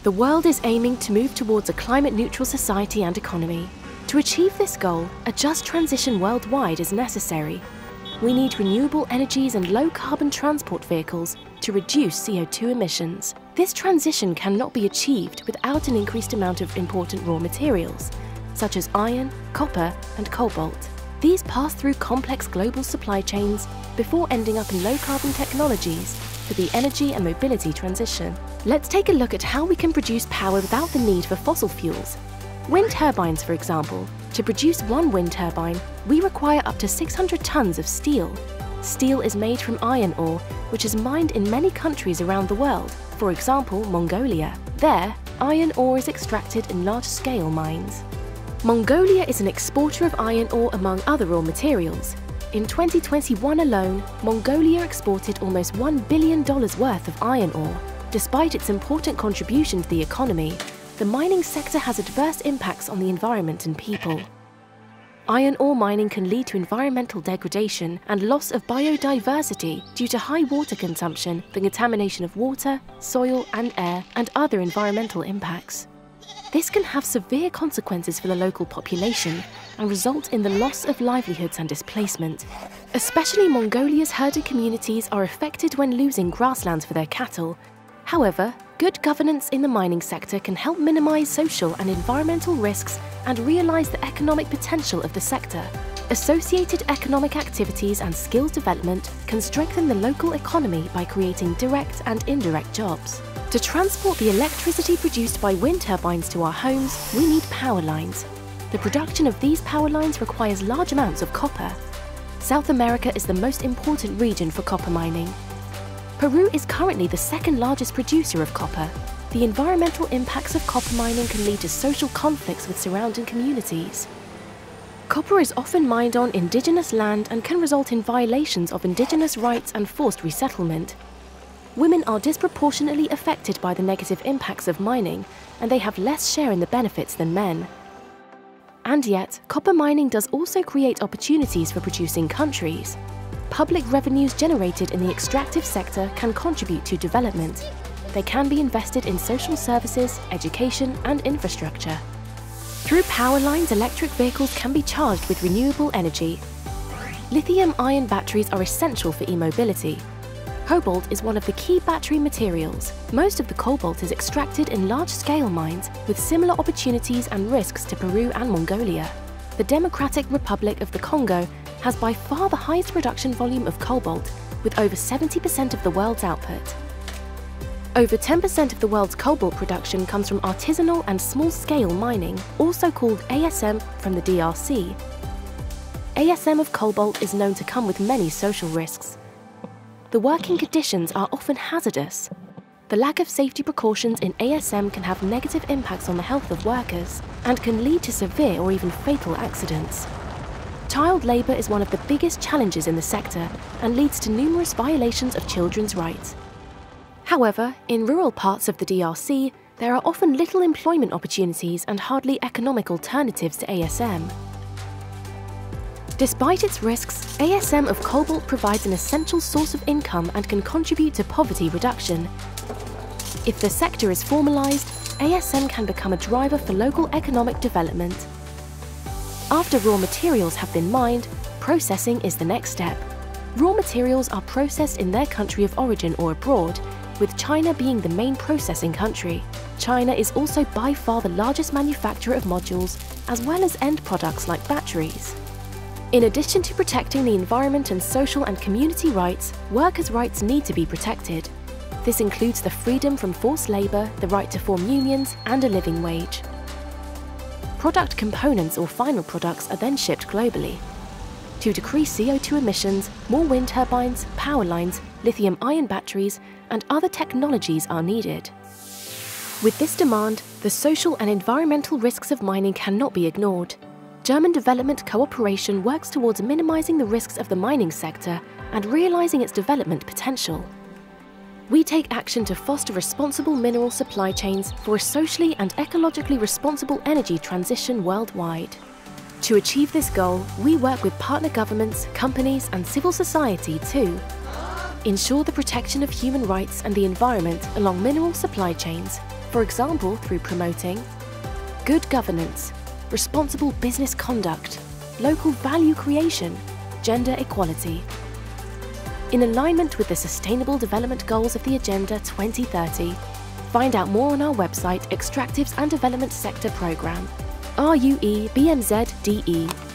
The world is aiming to move towards a climate-neutral society and economy. To achieve this goal, a just transition worldwide is necessary. We need renewable energies and low-carbon transport vehicles to reduce CO2 emissions. This transition cannot be achieved without an increased amount of important raw materials, such as iron, copper, and cobalt. These pass through complex global supply chains before ending up in low-carbon technologies for the energy and mobility transition. Let's take a look at how we can produce power without the need for fossil fuels. Wind turbines, for example. To produce one wind turbine, we require up to 600 tons of steel. Steel is made from iron ore, which is mined in many countries around the world, for example, Mongolia. There, iron ore is extracted in large-scale mines. Mongolia is an exporter of iron ore among other raw materials. In 2021 alone, Mongolia exported almost $1 billion worth of iron ore. Despite its important contribution to the economy, the mining sector has adverse impacts on the environment and people. Iron ore mining can lead to environmental degradation and loss of biodiversity due to high water consumption, the contamination of water, soil and air, and other environmental impacts. This can have severe consequences for the local population and result in the loss of livelihoods and displacement. Especially Mongolia's herding communities are affected when losing grasslands for their cattle. However, good governance in the mining sector can help minimize social and environmental risks and realize the economic potential of the sector. Associated economic activities and skills development can strengthen the local economy by creating direct and indirect jobs. To transport the electricity produced by wind turbines to our homes, we need power lines. The production of these power lines requires large amounts of copper. South America is the most important region for copper mining. Peru is currently the second largest producer of copper. The environmental impacts of copper mining can lead to social conflicts with surrounding communities. Copper is often mined on indigenous land and can result in violations of indigenous rights and forced resettlement. Women are disproportionately affected by the negative impacts of mining, and they have less share in the benefits than men. And yet, copper mining does also create opportunities for producing countries. Public revenues generated in the extractive sector can contribute to development. They can be invested in social services, education, and infrastructure. Through power lines, electric vehicles can be charged with renewable energy. Lithium-ion batteries are essential for e-mobility. Cobalt is one of the key battery materials. Most of the cobalt is extracted in large-scale mines with similar opportunities and risks to Peru and Mongolia. The Democratic Republic of the Congo has by far the highest production volume of cobalt, with over 70% of the world's output. Over 10% of the world's cobalt production comes from artisanal and small-scale mining, also called ASM from the DRC. ASM of cobalt is known to come with many social risks. The working conditions are often hazardous. The lack of safety precautions in ASM can have negative impacts on the health of workers and can lead to severe or even fatal accidents. Child labour is one of the biggest challenges in the sector and leads to numerous violations of children's rights. However, in rural parts of the DRC, there are often little employment opportunities and hardly economic alternatives to ASM. Despite its risks, ASM of cobalt provides an essential source of income and can contribute to poverty reduction. If the sector is formalised, ASM can become a driver for local economic development. After raw materials have been mined, processing is the next step. Raw materials are processed in their country of origin or abroad, with China being the main processing country. China is also by far the largest manufacturer of modules, as well as end products like batteries. In addition to protecting the environment and social and community rights, workers' rights need to be protected. This includes the freedom from forced labour, the right to form unions, and a living wage. Product components or final products are then shipped globally. To decrease CO2 emissions, more wind turbines, power lines, lithium-ion batteries, and other technologies are needed. With this demand, the social and environmental risks of mining cannot be ignored. German development cooperation works towards minimizing the risks of the mining sector and realizing its development potential. We take action to foster responsible mineral supply chains for a socially and ecologically responsible energy transition worldwide. To achieve this goal, we work with partner governments, companies, and civil society to ensure the protection of human rights and the environment along mineral supply chains, For example, through promoting good governance, responsible business conduct, local value creation, gender equality. In alignment with the Sustainable Development Goals of the Agenda 2030, find out more on our website Extractives and Development Sector Programme, RUE BMZDE.